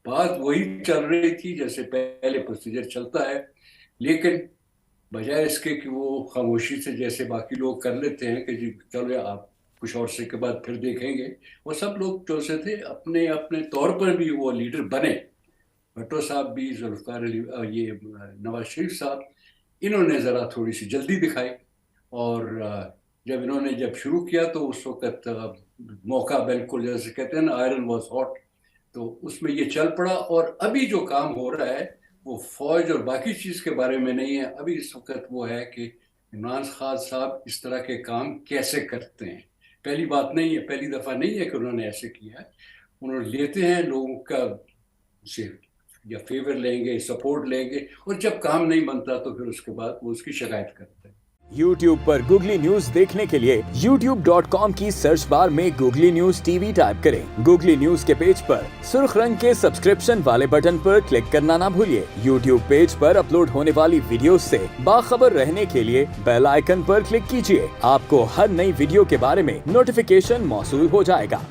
बात वही चल रही थी जैसे पहले प्रोसीजर चलता है, लेकिन बजाय इसके कि वो खामोशी से जैसे बाकी लोग कर लेते हैं कि जी चलो आप कुछ और से के बाद फिर देखेंगे, वो सब लोग जो से थे अपने अपने तौर पर भी वो लीडर बने। भुट्टो साहब भी, जुल्फ़िकार अली, ये नवाज शरीफ साहब, इन्होंने ज़रा थोड़ी सी जल्दी दिखाई। और जब शुरू किया तो उस वक्त मौका बिल्कुल जैसे कहते हैं ना, आयरन वॉज हॉट, तो उसमें ये चल पड़ा। और अभी जो काम हो रहा है वो फौज और बाकी चीज़ के बारे में नहीं है, अभी इस वक्त वो है कि इमरान खान साहब इस तरह के काम कैसे करते हैं। पहली बात नहीं है, पहली दफ़ा नहीं है कि उन्होंने ऐसे किया है। उन्होंने लेते हैं लोगों का से या फेवर लेंगे, सपोर्ट लेंगे, और जब काम नहीं बनता तो फिर उसके बाद वो उसकी शिकायत करते हैं। YouTube पर गूगली न्यूज देखने के लिए youtube.com की सर्च बार में गूगली न्यूज टीवी टाइप करें। गूगली न्यूज के पेज पर सुर्ख रंग के सब्सक्रिप्शन वाले बटन पर क्लिक करना ना भूलिए। YouTube पेज पर अपलोड होने वाली वीडियोस से बाखबर रहने के लिए बेल आइकन पर क्लिक कीजिए। आपको हर नई वीडियो के बारे में नोटिफिकेशन मौसूल हो जाएगा।